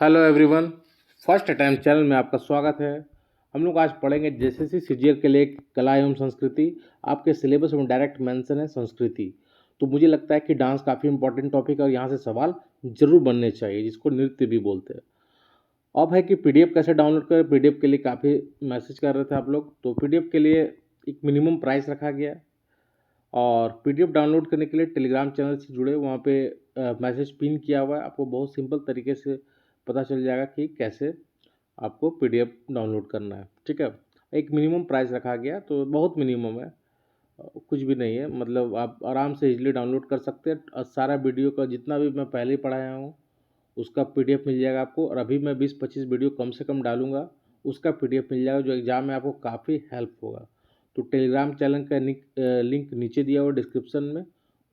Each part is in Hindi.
Hello everyone, first attempt channel में आपका स्वागत है। हम लोग आज पढ़ेंगे जेएसएससी सीजीएल के लिए कला एवं संस्कृति। आपके सिलेबस में डायरेक्ट मेंशन है संस्कृति, तो मुझे लगता है कि डांस काफ़ी इंपॉर्टेंट टॉपिक है और यहाँ से सवाल जरूर बनने चाहिए, जिसको नृत्य भी बोलते हैं। अब है कि पीडीएफ कैसे डाउनलोड करें। पीडीएफ के लिए काफ़ी मैसेज कर रहे थे आप लोग, तो पीडीएफ के लिए एक मिनिमम प्राइस रखा गया है। और पीडीएफ डाउनलोड करने के लिए टेलीग्राम चैनल से जुड़े, वहाँ पे मैसेज पिन किया हुआ है। आपको बहुत सिंपल तरीके से पता चल जाएगा कि कैसे आपको पीडीएफ डाउनलोड करना है। ठीक है, एक मिनिमम प्राइस रखा गया, तो बहुत मिनिमम है, कुछ भी नहीं है। मतलब आप आराम से इजीली डाउनलोड कर सकते हैं। और सारा वीडियो का जितना भी मैं पहले ही पढ़ाया हूँ उसका पीडीएफ मिल जाएगा आपको। और अभी मैं 20-25 वीडियो कम से कम डालूंगा, उसका पीडीएफ मिल जाएगा, जो एग्ज़ाम में आपको काफ़ी हेल्प होगा। तो टेलीग्राम चैनल का लिंक नीचे दिया हुआ डिस्क्रिप्शन में,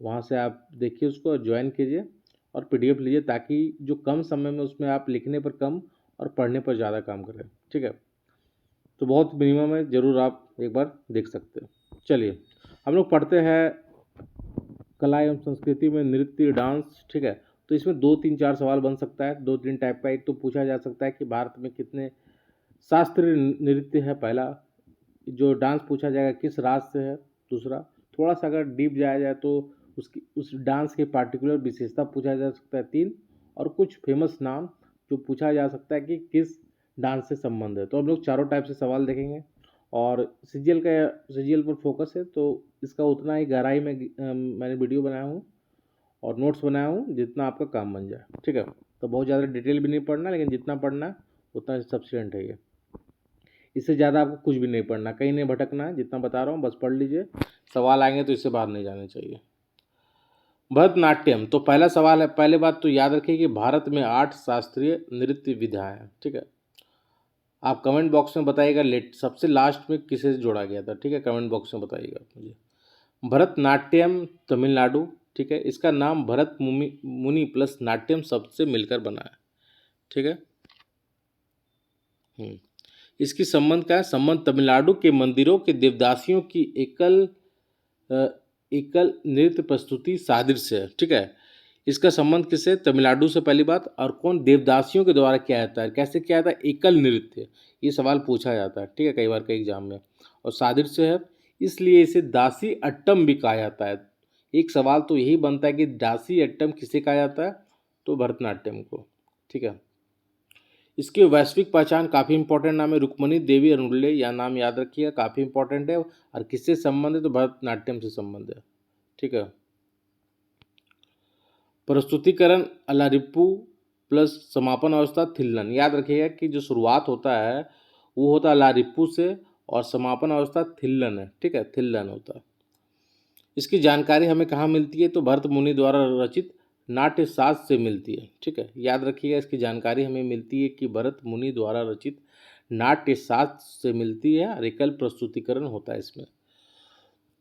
वहाँ से आप देखिए, उसको ज्वाइन कीजिए और पीडीएफ लीजिए, ताकि जो कम समय में उसमें आप लिखने पर कम और पढ़ने पर ज़्यादा काम करें। ठीक है, तो बहुत मिनिमम है, ज़रूर आप एक बार देख सकते हैं। चलिए हम लोग पढ़ते हैं कला एवं संस्कृति में नृत्य डांस। ठीक है, तो इसमें 2-3-4 सवाल बन सकता है, 2-3 टाइप का। एक तो पूछा जा सकता है कि भारत में कितने शास्त्रीय नृत्य है, पहला। जो डांस पूछा जाएगा किस राज्य से है, दूसरा। थोड़ा सा अगर डीप जाया जाए तो उसकी उस डांस के पार्टिकुलर विशेषता पूछा जा सकता है, 3। और कुछ फेमस नाम जो पूछा जा सकता है कि किस डांस से संबंध है। तो हम लोग चारों टाइप से सवाल देखेंगे। और सीजीएल पर फोकस है, तो इसका उतना ही गहराई में मैंने वीडियो बनाया हूँ और नोट्स बनाया हूँ, जितना आपका काम बन जाए। ठीक है, तो बहुत ज़्यादा डिटेल भी नहीं पढ़ना, लेकिन जितना पढ़ना है उतना सफिशिएंट है ये। इससे ज़्यादा आपको कुछ भी नहीं पढ़ना, कहीं नहीं भटकना है। जितना बता रहा हूँ बस पढ़ लीजिए, सवाल आएंगे तो इससे बाहर नहीं जाने चाहिए। भरतनाट्यम, तो पहला सवाल है। पहले बात तो याद रखिए कि भारत में 8 शास्त्रीय नृत्य विधाएं हैं। ठीक है, आप कमेंट बॉक्स में बताइएगा सबसे लास्ट में किसे जोड़ा गया था। ठीक है, कमेंट बॉक्स में बताइएगा मुझे। भरतनाट्यम तमिलनाडु। ठीक है, इसका नाम भरत मुनि प्लस नाट्यम शब्द से मिलकर बना है। ठीक है, इसकी संबंध का है, संबंध तमिलनाडु के मंदिरों के देवदासियों की एकल नृत्य प्रस्तुति सादृश्य है। ठीक है, इसका संबंध किससे? तमिलनाडु से, पहली बात। और कौन देवदासियों के द्वारा किया जाता है, कैसे किया जाता है? एकल नृत्य, ये सवाल पूछा जाता है। ठीक है, कई बार कई एग्जाम में। और सादृश्य है, इसलिए इसे दासी अट्टम भी कहा जाता है। एक सवाल तो यही बनता है कि दासी अट्टम किसे कहा जाता है, तो भरतनाट्यम को। ठीक है, इसकी वैश्विक पहचान काफ़ी इंपॉर्टेंट नाम है, रुक्मणी देवी अरुणले, यह नाम याद रखिएगा, काफ़ी इंपॉर्टेंट है। और किससे संबंध है, तो भरतनाट्यम से संबंध है। ठीक है, प्रस्तुतिकरण अलारिप्पू प्लस समापन अवस्था थिल्लन। याद रखिएगा कि जो शुरुआत होता है वो होता है अलारिप्पू से, और समापन अवस्था थिल्लन है। ठीक है, थिल्लन होता है। इसकी जानकारी हमें कहाँ मिलती है, तो भरत मुनि द्वारा रचित नाट्य शास्त्र से मिलती है। ठीक है, याद रखिएगा, इसकी जानकारी हमें मिलती है कि भरत मुनि द्वारा रचित नाट्य शास्त्र से मिलती है, और एकल प्रस्तुतिकरण होता है इसमें।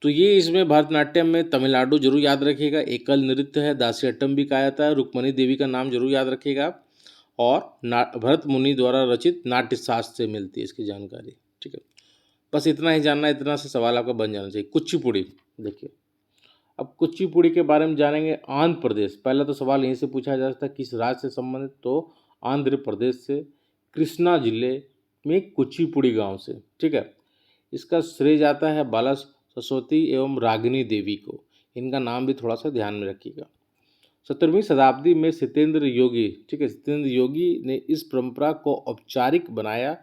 तो ये इसमें भरतनाट्यम में तमिलनाडु जरूर याद रखिएगा, एकल नृत्य है, दासियट्टम भी कहा जाता है, रुक्मणी देवी का नाम जरूर याद रखिएगा। और भरत मुनि द्वारा रचित नाट्य शास्त्र से मिलती है इसकी जानकारी। ठीक है, बस इतना ही जानना, इतना से सवाल आपका बन जाना चाहिए। कुचिपुड़ी, देखिए अब कुचिपुड़ी के बारे में जानेंगे। आंध्र प्रदेश, पहला तो सवाल यहीं से पूछा जा सकता है किस राज्य से संबंधित, तो आंध्र प्रदेश से, कृष्णा जिले में कुचिपुड़ी गांव से। ठीक है, इसका श्रेय जाता है बाला सरस्वती एवं रागिनी देवी को। इनका नाम भी थोड़ा सा ध्यान में रखिएगा। 17वीं शताब्दी में सत्येंद्र योगी, ठीक है, सत्येंद्र योगी ने इस परंपरा को औपचारिक बनाया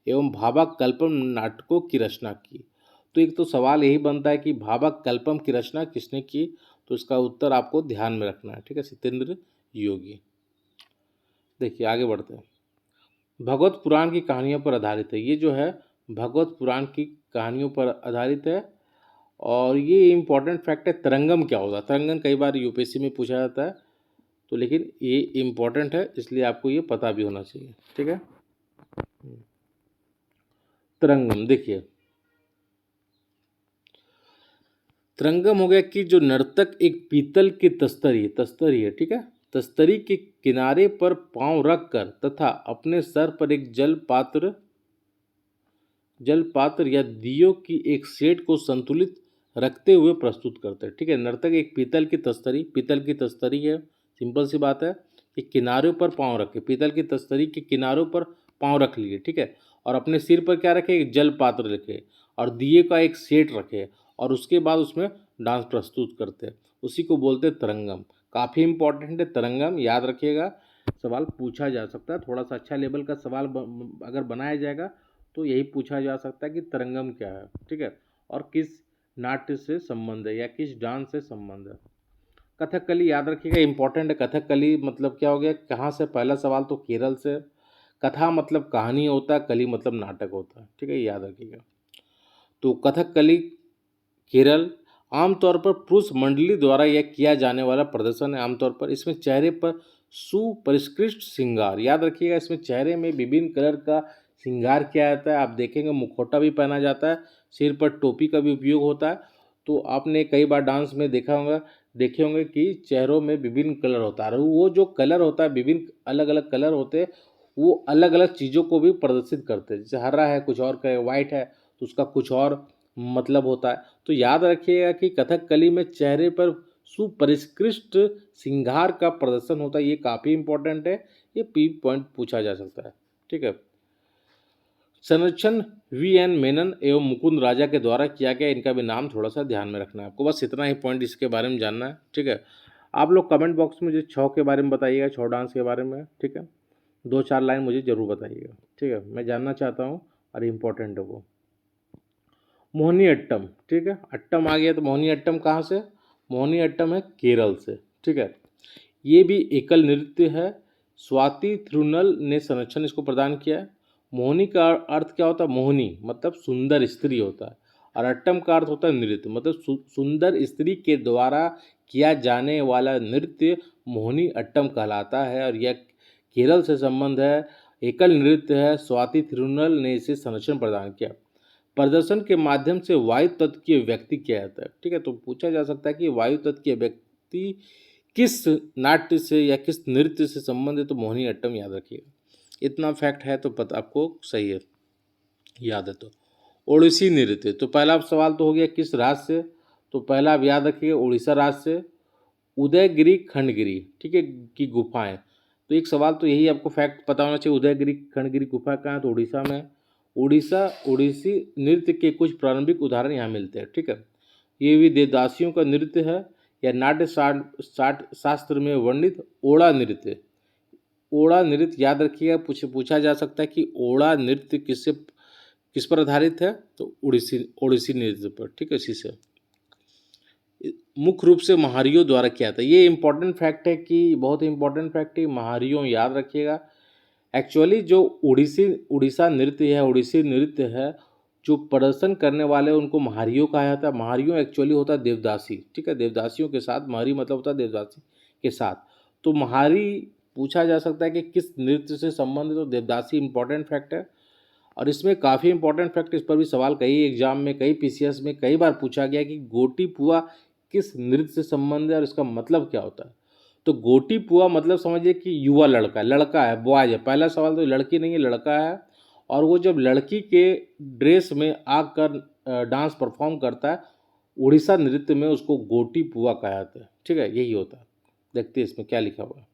एवं भावा कल्पम नाटकों की रचना की। तो एक तो सवाल यही बनता है कि भावा कल्पम की रचना किसने की, तो इसका उत्तर आपको ध्यान में रखना है। ठीक है, सत्येंद्र योगी। देखिए आगे बढ़ते हैं। भगवत पुराण की कहानियों पर आधारित है। ये जो है भगवत पुराण की कहानियों पर आधारित है। और ये इम्पोर्टेंट फैक्ट है। तरंगम क्या होता है? तरंगम कई बार यूपीएससी में पूछा जाता है, तो लेकिन ये इम्पोर्टेंट है, इसलिए आपको ये पता भी होना चाहिए। ठीक है, तरंगम देखिए, तरंगम हो गया कि जो नर्तक एक पीतल की तस्तरी है, ठीक है, तस्तरी के किनारे पर पांव रखकर तथा अपने सर पर एक जल पात्र या दियो की एक सेट को संतुलित रखते हुए प्रस्तुत करते हैं। ठीक है, नर्तक एक पीतल की तस्तरी है, सिंपल सी बात है कि किनारों पर पाँव रखे, पीतल की तस्तरी के किनारों पर पाँव रख लिए, ठीक है, और अपने सिर पर क्या रखे, एक जल पात्र रखे और दिए का एक सेट रखे और उसके बाद उसमें डांस प्रस्तुत करते हैं, उसी को बोलते हैं तरंगम। काफ़ी इंपॉर्टेंट है तरंगम, याद रखिएगा, सवाल पूछा जा सकता है। थोड़ा सा अच्छा लेवल का सवाल अगर बनाया जाएगा तो यही पूछा जा सकता है कि तरंगम क्या है, ठीक है, और किस नाट्य से संबंध है या किस डांस से संबंध है। कथकली याद रखिएगा, इंपॉर्टेंट है। कथकली मतलब क्या हो गया, कहाँ से, पहला सवाल तो केरल से। कथा मतलब कहानी होता है, कली मतलब नाटक होता है, ठीक है, याद रखिएगा। तो कथकली केरल आमतौर पर पुरुष मंडली द्वारा यह किया जाने वाला प्रदर्शन है। आमतौर पर इसमें चेहरे पर सुपरिष्कृत श्रृंगार, याद रखिएगा, इसमें चेहरे में विभिन्न कलर का श्रृंगार किया जाता है। आप देखेंगे मुखौटा भी पहना जाता है, सिर पर टोपी का भी उपयोग होता है। तो आपने कई बार डांस में देखा होगा, देखे होंगे कि चेहरों में विभिन्न कलर होता है और वो जो कलर होता है, विभिन्न अलग अलग कलर होते हैं, वो अलग अलग चीज़ों को भी प्रदर्शित करते हैं। जैसे हरा है कुछ और का, वाइट है तो उसका कुछ और मतलब होता है। तो याद रखिएगा कि कथकली में चेहरे पर सुपरिष्कृत श्रृंगार का प्रदर्शन होता है, ये काफ़ी इंपॉर्टेंट है, ये पी पॉइंट पूछा जा सकता है, ठीक है। संरक्षण वी एन मेनन एवं मुकुंद राजा के द्वारा किया गया, इनका भी नाम थोड़ा सा ध्यान में रखना है आपको, बस इतना ही पॉइंट इसके बारे में जानना है, ठीक है। आप लोग कमेंट बॉक्स में मुझे छौ के बारे में बताइएगा, छौ डांस के बारे में, ठीक है, 2-4 लाइन मुझे ज़रूर बताइएगा, ठीक है, मैं जानना चाहता हूँ और इम्पोर्टेंट है वो। मोहिनी अट्टम, ठीक है, अट्टम आ गया तो मोहिनी अट्टम कहाँ से, मोहिनी अट्टम है केरल से, ठीक है। ये भी एकल नृत्य है। स्वाति थिरुनल ने संरक्षण इसको प्रदान किया है। मोहिनी का अर्थ क्या होता है, मोहिनी मतलब सुंदर स्त्री होता है और अट्टम का अर्थ होता है नृत्य, मतलब सुंदर स्त्री के द्वारा किया जाने वाला नृत्य मोहिनी अट्टम कहलाता है और यह केरल से संबंध है, एकल नृत्य है। स्वाति थिरुनल ने इसे संरक्षण प्रदान किया। प्रदर्शन के माध्यम से वायु तत्व के व्यक्ति किया जाता है, ठीक है, तो पूछा जा सकता है कि वायु तत्व के व्यक्ति किस नाट्य से या किस नृत्य से संबंधित है, तो मोहिनी अट्टम याद रखिएगा। इतना फैक्ट है तो पता आपको सही है, याद है तो। ओडिसी नृत्य, तो पहला सवाल तो हो गया किस राज्य से, तो पहला आप याद रखिएगा उड़ीसा राज्य से। उदयगिरी खंडगिरी, ठीक है, की गुफाएं, तो एक सवाल तो यही आपको फैक्ट पता होना चाहिए, उदयगिरी खंडगिरी गुफा कहाँ है, तो उड़ीसा में। उड़ीसा ओडिसी नृत्य के कुछ प्रारंभिक उदाहरण यहाँ मिलते हैं, ठीक है। ये भी देवदासियों का नृत्य है या नाट्य शास्त्र में वर्णित ओड़ा नृत्य। ओड़ा नृत्य याद रखिएगा, पूछा जा सकता है कि ओड़ा नृत्य किस पर आधारित है, तो ओडिसी ओडिसी नृत्य पर, ठीक है, इसी से। मुख्य रूप से महारियों द्वारा किया था, ये इंपॉर्टेंट फैक्ट है कि बहुत ही इंपॉर्टेंट फैक्ट है, महारियों याद रखिएगा। एक्चुअली जो उड़ीसा नृत्य है, उड़ीसी नृत्य है, जो प्रदर्शन करने वाले उनको महारियों कहा जाता है। महारियों एक्चुअली होता है देवदासी, ठीक है, देवदासियों के साथ, महारी मतलब होता है देवदासी के साथ। तो महारी पूछा जा सकता है कि किस नृत्य से संबंधित, तो देवदासी इंपॉर्टेंट फैक्ट है। और इसमें काफ़ी इंपॉर्टेंट फैक्ट, इस पर भी सवाल कई एग्जाम में, कई पीसीएस में कई बार पूछा गया कि गोटी पुआ किस नृत्य से संबंध है और इसका मतलब क्या होता है। तो गोटी पुआ मतलब समझिए कि युवा लड़का, लड़का है, बॉयज है, पहला सवाल तो लड़की नहीं है, लड़का है, और वो जब लड़की के ड्रेस में आकर डांस परफॉर्म करता है उड़ीसा नृत्य में, उसको गोटी पुआ कहा जाता है, ठीक है, यही होता है। देखते हैं इसमें क्या लिखा हुआ है।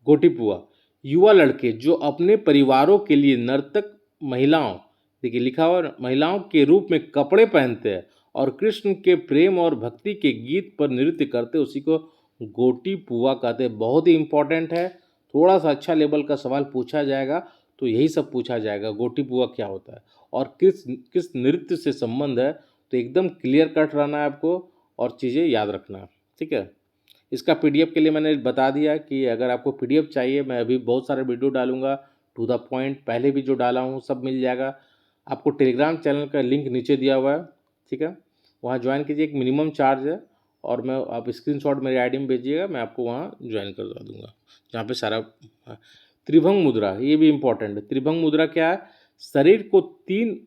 गोटी पुआ, युवा लड़के जो अपने परिवारों के लिए नर्तक महिलाओं, देखिए लिखा हुआ है, महिलाओं के रूप में कपड़े पहनते हैं और कृष्ण के प्रेम और भक्ति के गीत पर नृत्य करते हैं, उसी को गोटी पुआ कहते हैं। बहुत ही इंपॉर्टेंट है, थोड़ा सा अच्छा लेवल का सवाल पूछा जाएगा तो यही सब पूछा जाएगा, गोटी पुआ क्या होता है और किस किस नृत्य से संबंध है, तो एकदम क्लियर कट रहना है आपको और चीज़ें याद रखना है, ठीक है। इसका पीडीएफ के लिए मैंने बता दिया कि अगर आपको पीडीएफ चाहिए, मैं अभी बहुत सारे वीडियो डालूंगा टू द पॉइंट, पहले भी जो डाला हूँ सब मिल जाएगा आपको। टेलीग्राम चैनल का लिंक नीचे दिया हुआ है, ठीक है, वहाँ ज्वाइन कीजिए, एक मिनिमम चार्ज है और मैं आप स्क्रीनशॉट मेरे आईडी में भेजिएगा, मैं आपको वहाँ ज्वाइन करवा दूँगा, जहाँ पे सारा। त्रिभंग मुद्रा, ये भी इम्पोर्टेंट है। त्रिभंग मुद्रा क्या है, शरीर को 3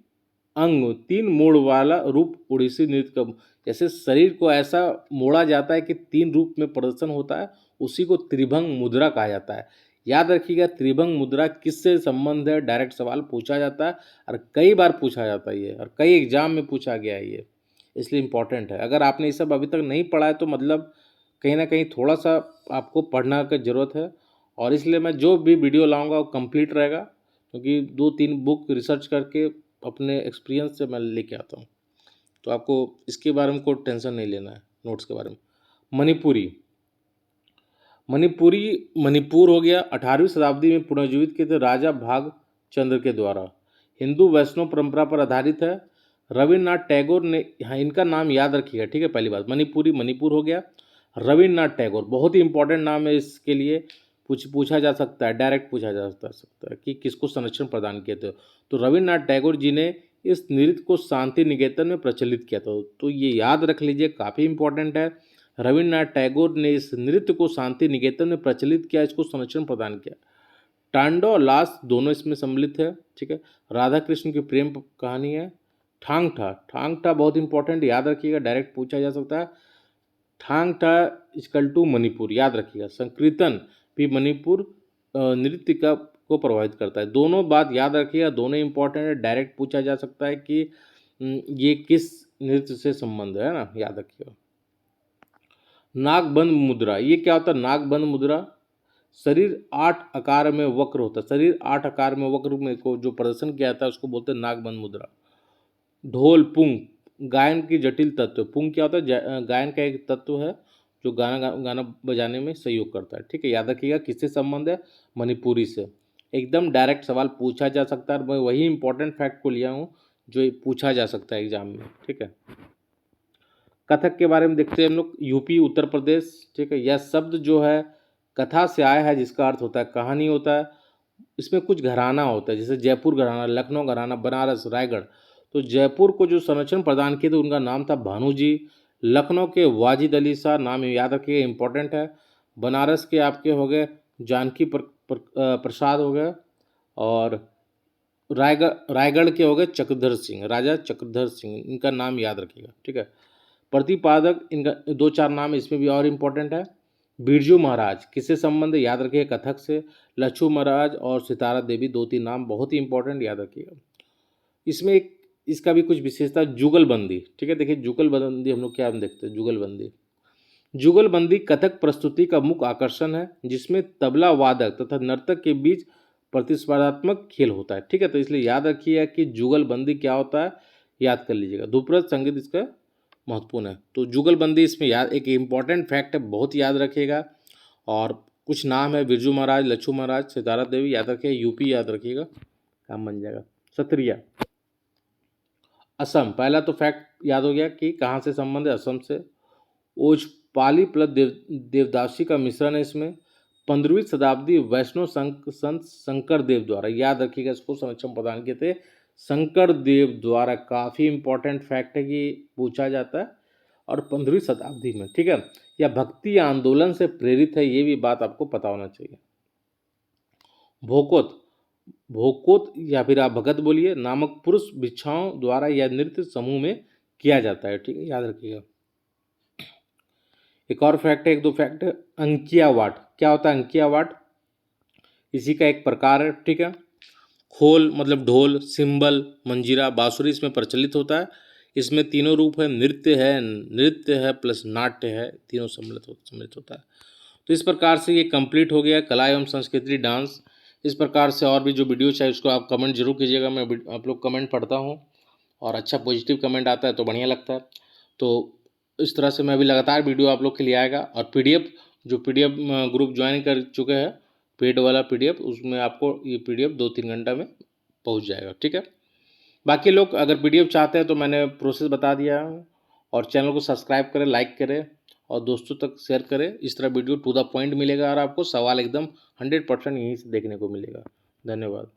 अंग, 3 मोड़ वाला रूप उड़ीसी नृत्य का, जैसे शरीर को ऐसा मोड़ा जाता है कि 3 रूप में प्रदर्शन होता है, उसी को त्रिभंग मुद्रा कहा जाता है। याद रखिएगा त्रिभंग मुद्रा किससे संबंध है, डायरेक्ट सवाल पूछा जाता है और कई बार पूछा जाता है ये, और कई एग्जाम में पूछा गया है ये, इसलिए इम्पोर्टेंट है। अगर आपने ये सब अभी तक नहीं पढ़ा है तो मतलब कहीं ना कहीं थोड़ा सा आपको पढ़ना की ज़रूरत है, और इसलिए मैं जो भी वीडियो लाऊंगा वो कंप्लीट रहेगा, क्योंकि 2-3 बुक रिसर्च करके अपने एक्सपीरियंस से मैं लेके आता हूँ। तो आपको इसके बारे में कोई टेंशन नहीं लेना है, नोट्स के बारे में। मणिपुरी मणिपुरी मणिपुर हो गया, 18वीं शताब्दी में पुनर्जीवित किए थे राजा भाग चंद्र के द्वारा। हिंदू वैष्णव परंपरा पर आधारित है। रविन्द्रनाथ टैगोर ने, हाँ इनका नाम याद रखिएगा, ठीक है। पहली बात मणिपुरी मणिपुर हो गया। रविन्द्रनाथ टैगोर बहुत ही इंपॉर्टेंट नाम है, इसके लिए पूछा जा सकता है, डायरेक्ट पूछा जा सकता है कि किसको संरक्षण प्रदान किए थे। तो रविन्द्रनाथ टैगोर जी ने इस नृत्य को शांति निकेतन में प्रचलित किया था। तो ये याद रख लीजिए, काफ़ी इंपॉर्टेंट है। रविन्द्रनाथ टैगोर ने इस नृत्य को शांति निकेतन में प्रचलित किया, इसको संरक्षण प्रदान किया। टांडो और लास दोनों इसमें सम्मिलित है, ठीक है। राधा कृष्ण की प्रेम कहानी है। ठांग ठा बहुत इंपॉर्टेंट, याद रखिएगा, डायरेक्ट पूछा जा सकता है। ठांग ठा इक्वल टू मणिपुर, याद रखिएगा। संकीर्तन भी मणिपुर नृत्य का को प्रभावित करता है। दोनों बात याद रखिएगा, दोनों इंपॉर्टेंट है, डायरेक्ट पूछा जा सकता है कि ये किस नृत्य से संबंध है ना, याद रखिएगा। नागबंद मुद्रा, ये क्या होता है? नागबंद मुद्रा शरीर 8 आकार में वक्र होता है। शरीर 8 आकार में वक्र में को जो प्रदर्शन किया जाता है उसको बोलते हैं नागबंद मुद्रा। ढोल पुंग, गायन की जटिल तत्व। पुंग क्या होता है? गायन का एक तत्व है जो गाना बजाने में सहयोग करता है, ठीक है। याद रखिएगा किससे संबंध है? मणिपुरी से। एकदम डायरेक्ट सवाल पूछा जा सकता है, मैं वही इंपॉर्टेंट फैक्ट को लिया हूँ जो पूछा जा सकता है एग्जाम में, ठीक है। कथक के बारे में देखते हैं हम लोग। यूपी उत्तर प्रदेश, ठीक है। यह शब्द जो है कथा से आया है, जिसका अर्थ होता है कहानी होता है। इसमें कुछ घराना होता है, जैसे जयपुर घराना, लखनऊ घराना, बनारस, रायगढ़। तो जयपुर को जो संरक्षण प्रदान किए थे उनका नाम था भानु जी। लखनऊ के वाजिद अली शाह, नाम याद रखिएगा, इंपॉर्टेंट है। बनारस के आपके हो गए जानकी प्रसाद हो गए, और रायगढ़ के हो गए चक्रधर सिंह, राजा चक्रधर सिंह, इनका नाम याद रखिएगा, ठीक है। प्रतिपादक, इनका 2-4 नाम इसमें भी और इम्पोर्टेंट है। बिरजू महाराज किससे संबंध है? याद रखिए कथक से। लच्छू महाराज और सितारा देवी, 2-3 नाम बहुत ही इंपॉर्टेंट, याद रखिएगा। इसमें एक इसका भी कुछ विशेषता, जुगलबंदी, ठीक है। देखिए जुगलबंदी हम लोग क्या देखते हैं। जुगलबंदी कथक प्रस्तुति का मुख्य आकर्षण है, जिसमें तबला वादक तथा नर्तक के बीच प्रतिस्पर्धात्मक खेल होता है, ठीक है। तो इसलिए याद रखिए कि जुगलबंदी क्या होता है, याद कर लीजिएगा। ध्रुपद संगीत इसका महत्वपूर्ण है। तो जुगलबंदी इसमें याद, एक इम्पॉर्टेंट फैक्ट है, बहुत याद रखिएगा। और कुछ नाम है, बिरजू महाराज, लच्छू महाराज, सितारा देवी, याद रखिएगा। यूपी याद रखिएगा, काम बन जाएगा। सत्रिया, असम, पहला तो फैक्ट याद हो गया कि कहाँ से संबंध है, असम से। ओजपाली प्लस देवदासी का मिश्रण है इसमें। 15वीं शताब्दी वैष्णव संत शंकर देव द्वारा, याद रखिएगा, इसको संरक्षण प्रदान किए थे शंकर देव द्वारा। काफ़ी इंपॉर्टेंट फैक्ट है कि पूछा जाता है, और 15वीं शताब्दी में, ठीक है। यह भक्ति आंदोलन से प्रेरित है, ये भी बात आपको पता होना चाहिए। भोकोत भोकोत या फिर आप भगत बोलिए, नामक पुरुष भिक्षाओं द्वारा यह नृत्य समूह में किया जाता है, ठीक है, याद रखिएगा। एक और फैक्ट है, 1-2 फैक्ट है। अंकिया वाट, क्या होता है अंकिया वाट? इसी का एक प्रकार है, ठीक है। खोल मतलब ढोल, सिंबल, मंजीरा, बांसुरी इसमें प्रचलित होता है। इसमें तीनों रूप है, नृत्य है प्लस नाट्य है, तीनों सम्मिलित होता है। तो इस प्रकार से ये कंप्लीट हो गया कला एवं संस्कृति डांस। इस प्रकार से और भी जो वीडियो चाहिए उसको आप कमेंट जरूर कीजिएगा, मैं आप लोग कमेंट पढ़ता हूँ, और अच्छा पॉजिटिव कमेंट आता है तो बढ़िया लगता है। तो इस तरह से मैं भी लगातार वीडियो आप लोग के लिए आएगा। और पीडीएफ, जो पीडीएफ ग्रुप ज्वाइन कर चुके हैं, पेड वाला पीडीएफ, उसमें आपको ये पीडीएफ 2-3 घंटा में पहुंच जाएगा, ठीक है। बाकी लोग अगर पीडीएफ चाहते हैं तो मैंने प्रोसेस बता दिया है। और चैनल को सब्सक्राइब करें, लाइक करें, और दोस्तों तक शेयर करें। इस तरह वीडियो टू द पॉइंट मिलेगा, और आपको सवाल एकदम 100% यहीं से देखने को मिलेगा। धन्यवाद।